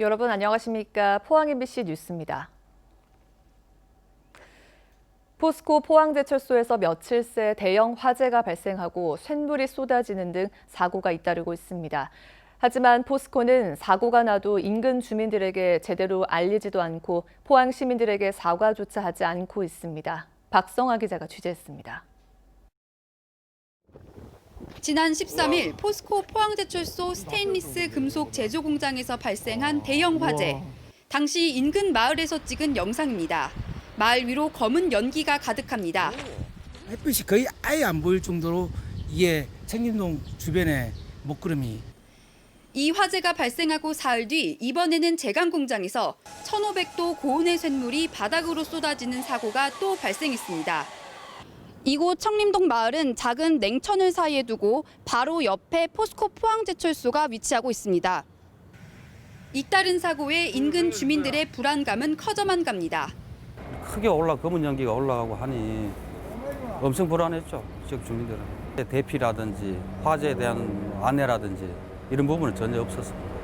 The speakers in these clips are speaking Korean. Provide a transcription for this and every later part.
여러분 안녕하십니까? 포항 MBC 뉴스입니다. 포스코 포항제철소에서 며칠 새 대형 화재가 발생하고 쇳물이 쏟아지는 등 사고가 잇따르고 있습니다. 하지만 포스코는 사고가 나도 인근 주민들에게 제대로 알리지도 않고 포항 시민들에게 사과조차 하지 않고 있습니다. 박성아 기자가 취재했습니다. 지난 13일 포스코 포항제철소 스테인리스 금속 제조 공장에서 발생한 대형 화재. 당시 인근 마을에서 찍은 영상입니다. 마을 위로 검은 연기가 가득합니다. 햇빛이 거의 아예 안 보일 정도로 이게 청림동 주변에 먹구름이. 이 화재가 발생하고 사흘 뒤 이번에는 제강 공장에서 1,500도 고온의 쇳물이 바닥으로 쏟아지는 사고가 또 발생했습니다. 이곳 청림동 마을은 작은 냉천을 사이에 두고 바로 옆에 포스코 포항제철소가 위치하고 있습니다. 잇따른 사고에 인근 주민들의 불안감은 커져만 갑니다. 크게 검은 연기가 올라가고 하니 엄청 불안했죠, 지역 주민들은. 대피라든지 화재에 대한 안내라든지 이런 부분은 전혀 없었습니다.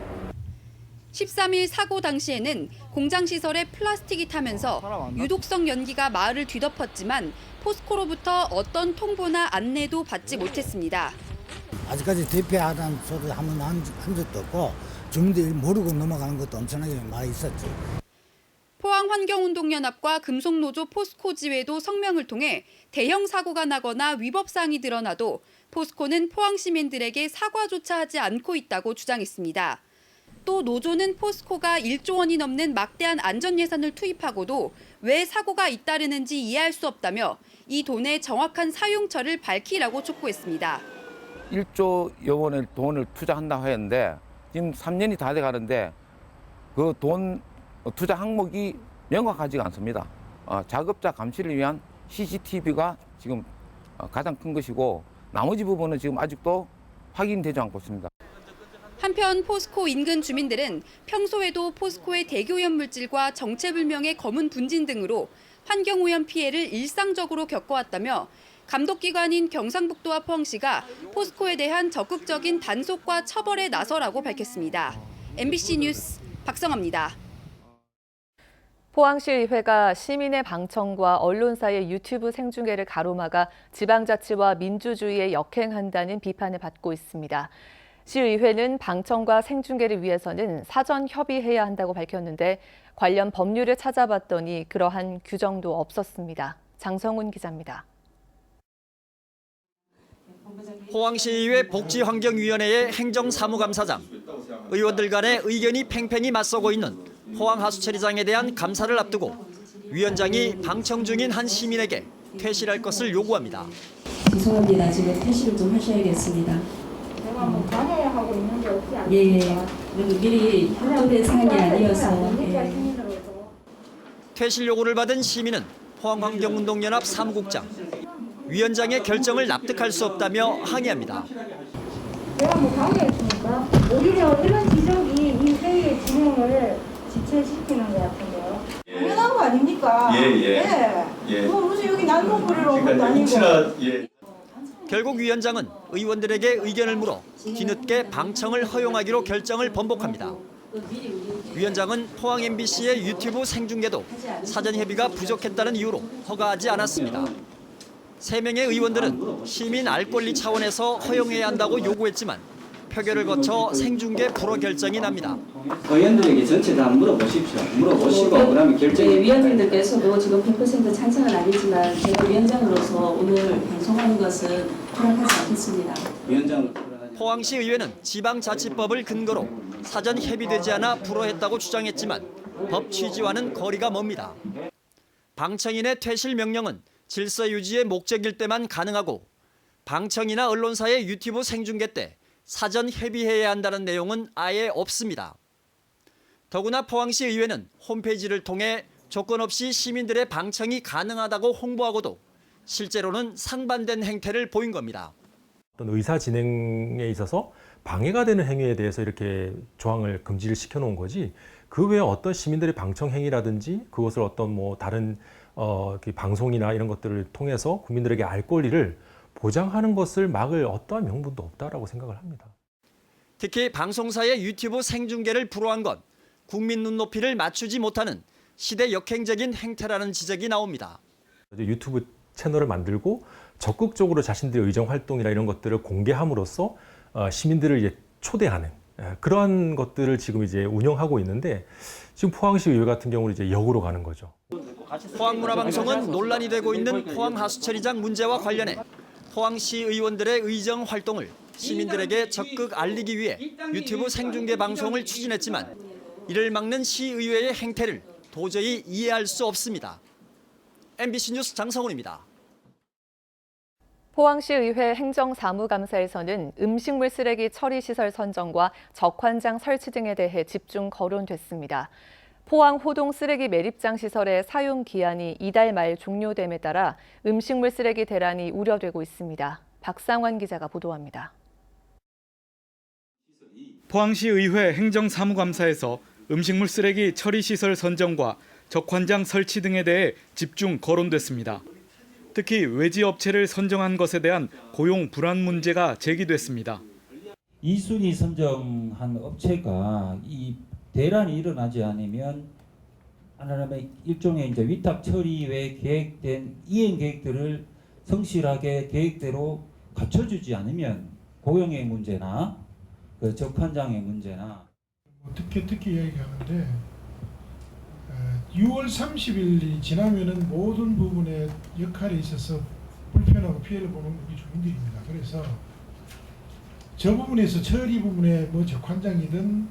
13일 사고 당시에는 공장 시설에 플라스틱이 타면서 유독성 연기가 마을을 뒤덮었지만 포스코로부터 어떤 통보나 안내도 받지 못했습니다. 아직까지 대피하다는 소리 한번 한 적도 없고 주민들이 모르고 넘어가는 것도 엄청나게 많이 있었지. 포항환경운동연합과 금속노조 포스코지회도 성명을 통해 대형 사고가 나거나 위법사항이 드러나도 포스코는 포항 시민들에게 사과조차 하지 않고 있다고 주장했습니다. 또 노조는 포스코가 1조 원이 넘는 막대한 안전 예산을 투입하고도 왜 사고가 잇따르는지 이해할 수 없다며 이 돈의 정확한 사용처를 밝히라고 촉구했습니다. 1조 원의 돈을 투자한다고 했는데 지금 3년이 다 돼 가는데 그 돈 투자 항목이 명확하지가 않습니다. 작업자 감시를 위한 CCTV가 지금 가장 큰 것이고 나머지 부분은 지금 아직도 확인되지 않고 있습니다. 한편 포스코 인근 주민들은 평소에도 포스코의 대기오염 물질과 정체불명의 검은 분진 등으로 환경오염 피해를 일상적으로 겪어왔다며 감독기관인 경상북도와 포항시가 포스코에 대한 적극적인 단속과 처벌에 나서라고 밝혔습니다. MBC 뉴스 박성아입니다. 포항시의회가 시민의 방청과 언론사의 유튜브 생중계를 가로막아 지방자치와 민주주의에 역행한다는 비판을 받고 있습니다. 시의회는 방청과 생중계를 위해서는 사전 협의해야 한다고 밝혔는데 관련 법률을 찾아봤더니 그러한 규정도 없었습니다. 장성훈 기자입니다. 포항시의회 복지환경위원회의 행정사무감사장, 의원들 간의 의견이 팽팽히 맞서고 있는 포항하수처리장에 대한 감사를 앞두고 위원장이 방청 중인 한 시민에게 퇴실할 것을 요구합니다. 죄송합니다. 지금 퇴실을 좀 하셔야겠습니다. 제가 뭐 방해하고 하고 있는 게 없지 않습니까? 미리 협조된 사항이 아니어서. 퇴실 요구를 받은 시민은 포항환경운동연합 사무국장, 위원장의 결정을 납득할 수 없다며 항의합니다. 제가 뭐 방해했습니까? 오히려 이런 지적이 이 회의의 진행을 지체시키는 것 같은데요. 당연한 거 아닙니까? 예. 뭐 무슨 여기 난동 부리러 온 것도 아니고. 결국 위원장은 의원들에게 의견을 물어 뒤늦게 방청을 허용하기로 결정을 번복합니다. 위원장은 포항 MBC의 유튜브 생중계도 사전 협의가 부족했다는 이유로 허가하지 않았습니다. 3명의 의원들은 시민 알 권리 차원에서 허용해야 한다고 요구했지만 표결을 거쳐 생중계 불허 결정이 납니다. 의원들에게 전체 다 물어보십시오. 물어보시고 그다음에 결정이. 위원님들께서도 지금 100% 찬성은 아니지만 제가 위원장으로서 오늘 방송하는 것은 허락하지 않겠습니다. 포항시 의회는 지방자치법을 근거로 사전 협의되지 않아 불허했다고 주장했지만 법 취지와는 거리가 멉니다. 방청인의 퇴실 명령은 질서 유지의 목적일 때만 가능하고 방청이나 언론사의 유튜브 생중계 때 사전 협의해야 한다는 내용은 아예 없습니다. 더구나 포항시 의회는 홈페이지를 통해 조건 없이 시민들의 방청이 가능하다고 홍보하고도 실제로는 상반된 행태를 보인 겁니다. 어떤 의사 진행에 있어서 방해가 되는 행위에 대해서 이렇게 조항을 금지를 시켜놓은 거지 그 외에 어떤 시민들의 방청 행위라든지 그것을 어떤 뭐 다른 방송이나 이런 것들을 통해서 국민들에게 알 권리를 보장하는 것을 막을 어떠한 명분도 없다라고 생각을 합니다. 특히 방송사의 유튜브 생중계를 불허한 건 국민 눈높이를 맞추지 못하는 시대 역행적인 행태라는 지적이 나옵니다. 유튜브 채널을 만들고 적극적으로 자신들의 의정 활동이나 이런 것들을 공개함으로써 시민들을 이제 초대하는 그러한 것들을 지금 이제 운영하고 있는데 지금 포항시 의회 같은 경우는 이제 역으로 가는 거죠. 포항문화방송은 논란이 되고 있는 포항 하수처리장 문제와 관련해 포항시 의원들의 의정 활동을 시민들에게 적극 알리기 위해 유튜브 생중계 방송을 추진했지만 이를 막는 시의회의 행태를 도저히 이해할 수 없습니다. MBC 뉴스 장성훈입니다. 포항시의회 행정사무감사에서는 음식물 쓰레기 처리시설 선정과 적환장 설치 등에 대해 집중 거론됐습니다. 포항 호동 쓰레기 매립장 시설의 사용 기한이 이달 말 종료됨에 따라 음식물 쓰레기 대란이 우려되고 있습니다. 박상환 기자가 보도합니다. 포항시의회 행정사무감사에서 음식물 쓰레기 처리시설 선정과 적환장 설치 등에 대해 집중 거론됐습니다. 특히 외지 업체를 선정한 것에 대한 고용 불안 문제가 제기됐습니다. 2순위 선정한 업체가 이 대란이 일어나지 않으면 하나님의 일종의 이제 위탁 처리에 계획된 이행 계획들을 성실하게 계획대로 갖춰주지 않으면 고용의 문제나 그 적환장의 문제나 특히 이야기하는데 6월 30일이 지나면은 모든 부분에 역할에 있어서 불편하고 피해를 보는 우리 주민들입니다. 그래서 저 부분에서 처리 부분에 뭐 적환장이든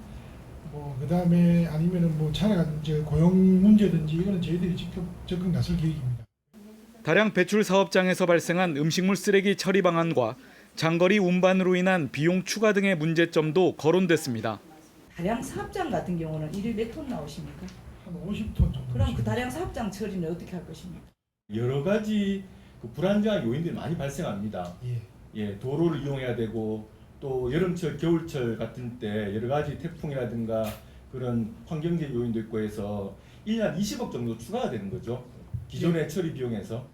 뭐 그다음에 아니면은 뭐 차량 이제 고용 문제든지 이거는 저희들이 직접 적극 나설 계획입니다. 다량 배출 사업장에서 발생한 음식물 쓰레기 처리 방안과 장거리 운반으로 인한 비용 추가 등의 문제점도 거론됐습니다. 다량 사업장 같은 경우는 일일 몇 톤 나오십니까? 한 50톤 정도. 그럼 그 다량 사업장 처리는 어떻게 할 것입니까? 여러 가지 그 불안정한 요인들이 많이 발생합니다. 도로를 이용해야 되고 또 여름철, 겨울철 같은 때 여러 가지 태풍이라든가 그런 환경적 요인도 있고 해서 1년 20억 정도 추가가 되는 거죠. 기존의 처리 비용에서.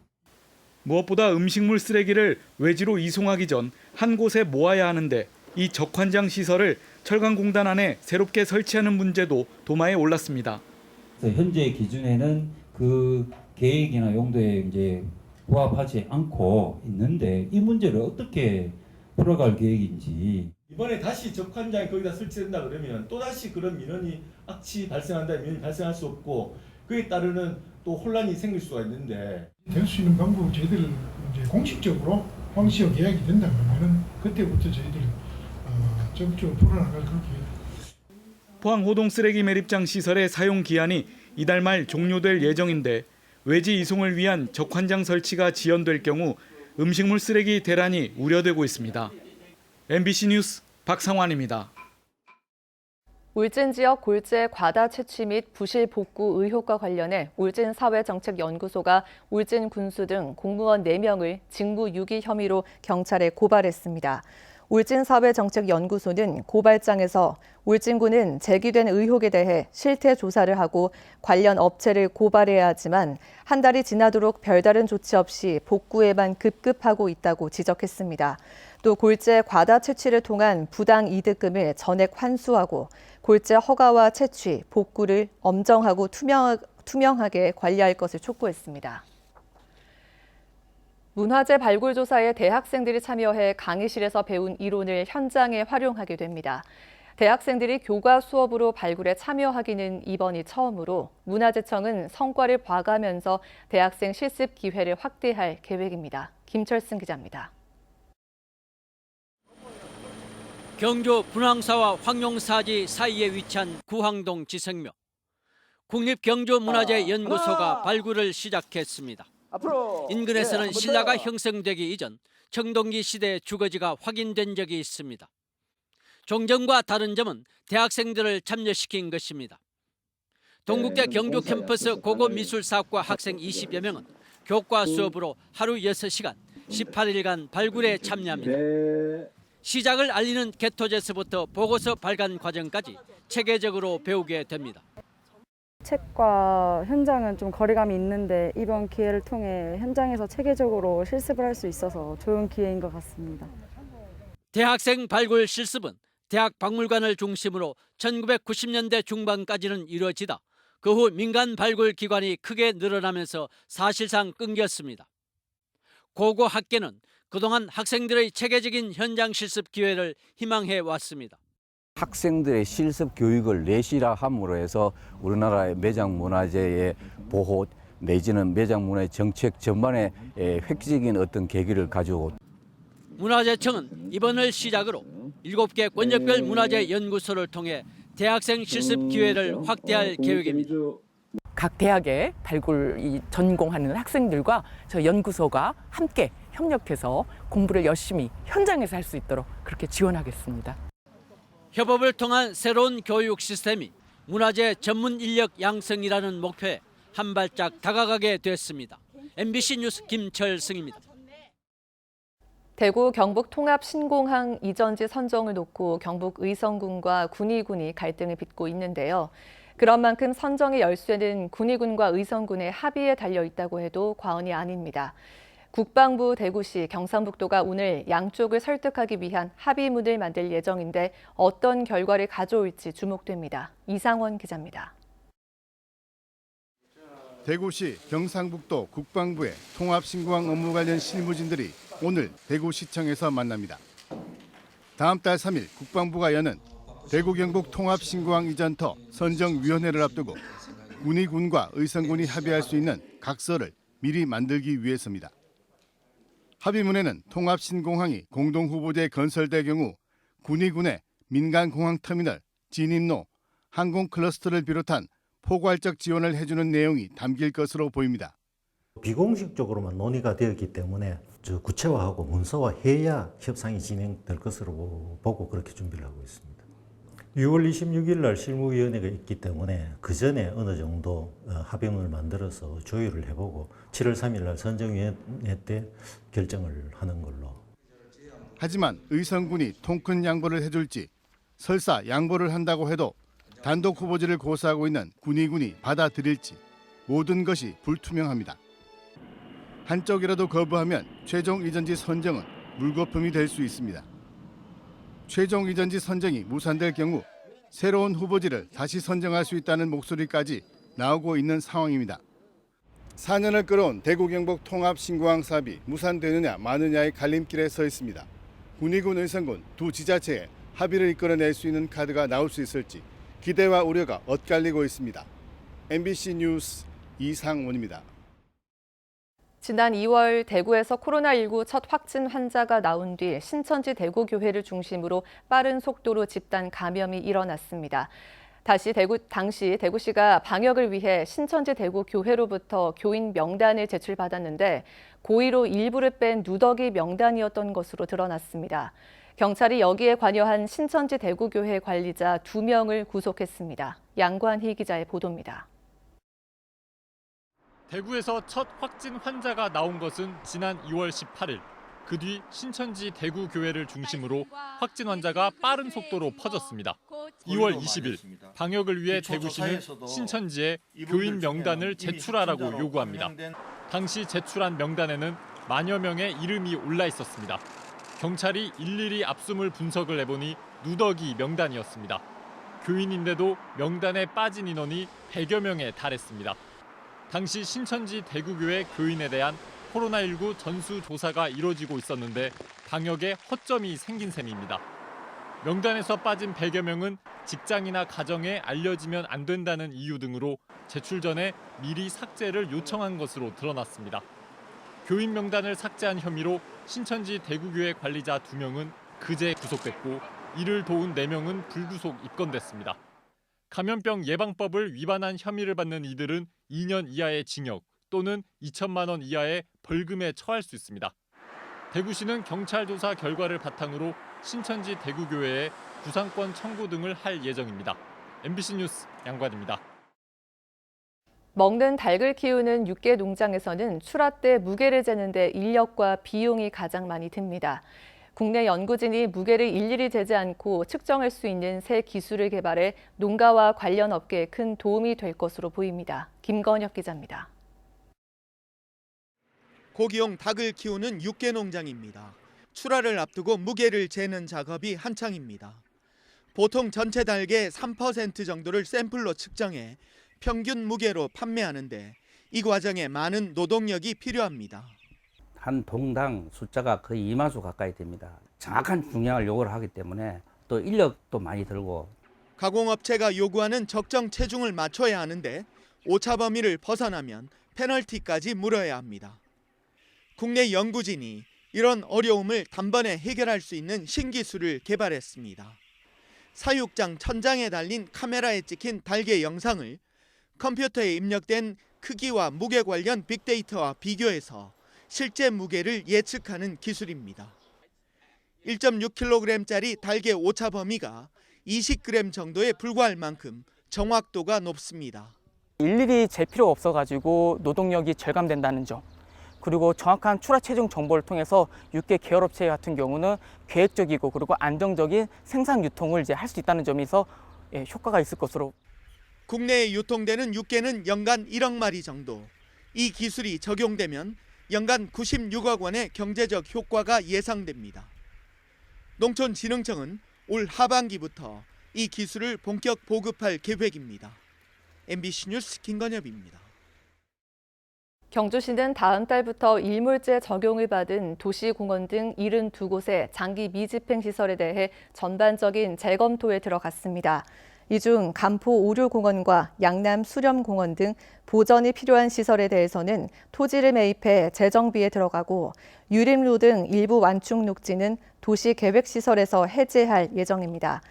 무엇보다 음식물 쓰레기를 외지로 이송하기 전 한 곳에 모아야 하는데 이 적환장 시설을 철강공단 안에 새롭게 설치하는 문제도 도마에 올랐습니다. 현재 기준에는 그 계획이나 용도에 이제 부합하지 않고 있는데 이 문제를 어떻게 풀어갈 계획인지. 이번에 다시 적환장이 거기다 설치된다 그러면 또 다시 그런 민원이 악취 발생한다, 민원이 발생할 수 없고 그에 따르는 또 혼란이 생길 수가 있는데 될 수 있는 방법 저희들 이제 공식적으로 포항시와 계약이 된다면은 그때부터 저희들이 적극적으로 풀어나갈 그렇게. 포항 호동 쓰레기 매립장 시설의 사용 기한이 이달 말 종료될 예정인데 외지 이송을 위한 적환장 설치가 지연될 경우 음식물 쓰레기 대란이 우려되고 있습니다. MBC 뉴스 박상환입니다. 울진 지역 골재 과다 채취 및 부실 복구 의혹과 관련해 울진 사회정책연구소가 울진 군수 등 공무원 4명을 직무유기 혐의로 경찰에 고발했습니다. 울진 사회정책연구소는 고발장에서 울진군은 제기된 의혹에 대해 실태 조사를 하고 관련 업체를 고발해야 하지만 한 달이 지나도록 별다른 조치 없이 복구에만 급급하고 있다고 지적했습니다. 또 골재 과다 채취를 통한 부당 이득금을 전액 환수하고 골재 허가와 채취, 복구를 엄정하고 투명하게 관리할 것을 촉구했습니다. 문화재 발굴 조사에 대학생들이 참여해 강의실에서 배운 이론을 현장에 활용하게 됩니다. 대학생들이 교과 수업으로 발굴에 참여하기는 이번이 처음으로 문화재청은 성과를 봐가면서 대학생 실습 기회를 확대할 계획입니다. 김철승 기자입니다. 경주 분황사와 황룡사지 사이에 위치한 구항동 지성묘. 국립경주문화재연구소가 발굴을 시작했습니다. 인근에서는 신라가 형성되기 이전 청동기 시대 주거지가 확인된 적이 있습니다. 종전과 다른 점은 대학생들을 참여시킨 것입니다. 동국대 경주 캠퍼스 고고미술사학과 학생 20여 명은 교과 수업으로 하루 6시간 18일간 발굴에 참여합니다. 시작을 알리는 개토제서부터 보고서 발간 과정까지 체계적으로 배우게 됩니다. 책과 현장은 좀 거리감이 있는데 이번 기회를 통해 현장에서 체계적으로 실습을 할 수 있어서 좋은 기회인 것 같습니다. 대학생 발굴 실습은 대학 박물관을 중심으로 1990년대 중반까지는 이루어지다 그 후 민간 발굴 기관이 크게 늘어나면서 사실상 끊겼습니다. 고고 학계는 그동안 학생들의 체계적인 현장 실습 기회를 희망해 왔습니다. 학생들의 실습 교육을 내실화 함으로 해서 우리나라의 매장 문화재의 보호 내지는 매장 문화의 정책 전반에 획기적인 어떤 계기를 가지고 문화재청은 이번을 시작으로 7개 권역별 문화재 연구소를 통해 대학생 실습 기회를 확대할 계획입니다. 각 대학에 발굴 전공하는 학생들과 저 연구소가 함께 협력해서 공부를 열심히 현장에서 할 수 있도록 그렇게 지원하겠습니다. 협업을 통한 새로운 교육 시스템이 문화재 전문 인력 양성이라는 목표에 한 발짝 다가가게 됐습니다. MBC 뉴스 김철승입니다. 대구 경북 통합 신공항 이전지 선정을 놓고 경북 의성군과 군위군이 갈등을 빚고 있는데요. 그런 만큼 선정의 열쇠는 군위군과 의성군의 합의에 달려 있다고 해도 과언이 아닙니다. 국방부, 대구시, 경상북도가 오늘 양쪽을 설득하기 위한 합의문을 만들 예정인데 어떤 결과를 가져올지 주목됩니다. 이상원 기자입니다. 대구시, 경상북도 국방부의 통합신공항 업무 관련 실무진들이 오늘 대구시청에서 만납니다. 다음 달 3일 국방부가 여는 대구 경북 통합신공항 이전터 선정위원회를 앞두고 군위군과 의성군이 합의할 수 있는 각서를 미리 만들기 위해서입니다. 합의문에는 통합신공항이 공동후보지에 건설될 경우 군위군의 민간공항터미널, 진입로, 항공클러스터를 비롯한 포괄적 지원을 해주는 내용이 담길 것으로 보입니다. 비공식적으로만 논의가 되었기 때문에 구체화하고 문서화해야 협상이 진행될 것으로 보고 그렇게 준비를 하고 있습니다. 6월 26일 날 실무위원회가 있기 때문에 그 전에 어느 정도 합의문을 만들어서 조율을 해보고 7월 3일 날 선정위원회 때 결정을 하는 걸로. 하지만 의성군이 통큰 양보를 해줄지 설사 양보를 한다고 해도 단독 후보지를 고수하고 있는 군위군이 받아들일지 모든 것이 불투명합니다. 한쪽이라도 거부하면 최종 이전지 선정은 물거품이 될 수 있습니다. 최종 이전지 선정이 무산될 경우 새로운 후보지를 다시 선정할 수 있다는 목소리까지 나오고 있는 상황입니다. 4년을 끌어온 대구 경북 통합 신공항 사업이 무산되느냐 마느냐의 갈림길에 서 있습니다. 군위군, 의성군 두 지자체에 합의를 이끌어낼 수 있는 카드가 나올 수 있을지 기대와 우려가 엇갈리고 있습니다. MBC 뉴스 이상원입니다. 지난 2월 대구에서 코로나19 첫 확진 환자가 나온 뒤 신천지 대구교회를 중심으로 빠른 속도로 집단 감염이 일어났습니다. 당시 대구시가 방역을 위해 신천지 대구교회로부터 교인 명단을 제출받았는데 고의로 일부를 뺀 누더기 명단이었던 것으로 드러났습니다. 경찰이 여기에 관여한 신천지 대구교회 관리자 2명을 구속했습니다. 양관희 기자의 보도입니다. 대구에서 첫 확진 환자가 나온 것은 지난 2월 18일. 그 뒤 신천지 대구교회를 중심으로 확진 환자가 빠른 속도로 퍼졌습니다. 2월 20일 방역을 위해 대구시는 신천지에 교인 명단을 제출하라고 요구합니다. 당시 제출한 명단에는 만여 명의 이름이 올라 있었습니다. 경찰이 일일이 압수물 분석을 해보니 누더기 명단이었습니다. 교인인데도 명단에 빠진 인원이 100여 명에 달했습니다. 당시 신천지 대구교회 교인에 대한 코로나19 전수조사가 이뤄지고 있었는데 방역에 허점이 생긴 셈입니다. 명단에서 빠진 100여 명은 직장이나 가정에 알려지면 안 된다는 이유 등으로 제출 전에 미리 삭제를 요청한 것으로 드러났습니다. 교인 명단을 삭제한 혐의로 신천지 대구교회 관리자 2명은 그제 구속됐고 이를 도운 4명은 불구속 입건됐습니다. 감염병 예방법을 위반한 혐의를 받는 이들은 2년 이하의 징역 또는 2천만 원 이하의 벌금에 처할 수 있습니다. 대구시는 경찰 조사 결과를 바탕으로 신천지 대구교회에 구상권 청구 등을 할 예정입니다. MBC 뉴스 양관입니다. 먹는 닭을 키우는 육계 농장에서는 출하 때 무게를 재는 데 인력과 비용이 가장 많이 듭니다. 국내 연구진이 무게를 일일이 재지 않고 측정할 수 있는 새 기술을 개발해 농가와 관련 업계에 큰 도움이 될 것으로 보입니다. 김건혁 기자입니다. 고기용 닭을 키우는 육계 농장입니다. 출하를 앞두고 무게를 재는 작업이 한창입니다. 보통 전체 달걀의 3% 정도를 샘플로 측정해 평균 무게로 판매하는데 이 과정에 많은 노동력이 필요합니다. 한 동당 숫자가 거의 2만 수 가까이 됩니다. 정확한 중량을 요구를 하기 때문에 또 인력도 많이 들고. 가공업체가 요구하는 적정 체중을 맞춰야 하는데 오차 범위를 벗어나면 페널티까지 물어야 합니다. 국내 연구진이 이런 어려움을 단번에 해결할 수 있는 신기술을 개발했습니다. 사육장 천장에 달린 카메라에 찍힌 달걀 영상을 컴퓨터에 입력된 크기와 무게 관련 빅데이터와 비교해서 실제 무게를 예측하는 기술입니다. 1.6kg짜리 달걀 오차 범위가 20g 정도에 불과할 만큼 정확도가 높습니다. 일일이 잴 필요가 없어가지고 노동력이 절감된다는 점, 그리고 정확한 출하 체중 정보를 통해서 육계 계열업체 같은 경우는 계획적이고 그리고 안정적인 생산 유통을 이제 할 수 있다는 점에서 효과가 있을 것으로. 국내에 유통되는 육계는 연간 1억 마리 정도. 이 기술이 적용되면 연간 96억 원의 경제적 효과가 예상됩니다. 농촌진흥청은 올 하반기부터 이 기술을 본격 보급할 계획입니다. MBC 뉴스 김건엽입니다. 경주시는 다음 달부터 일몰제 적용을 받은 도시공원 등 72곳의 장기 미집행 시설에 대해 전반적인 재검토에 들어갔습니다. 이 중 간포 오류공원과 양남 수렴공원 등 보전이 필요한 시설에 대해서는 토지를 매입해 재정비에 들어가고 유림로 등 일부 완충 녹지는 도시계획시설에서 해제할 예정입니다.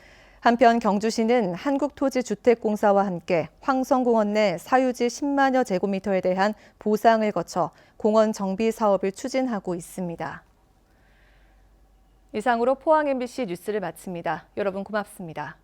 한편 경주시는 한국토지주택공사와 함께 황성공원 내 사유지 10만여 제곱미터에 대한 보상을 거쳐 공원 정비 사업을 추진하고 있습니다. 이상으로 포항 MBC 뉴스를 마칩니다. 여러분 고맙습니다.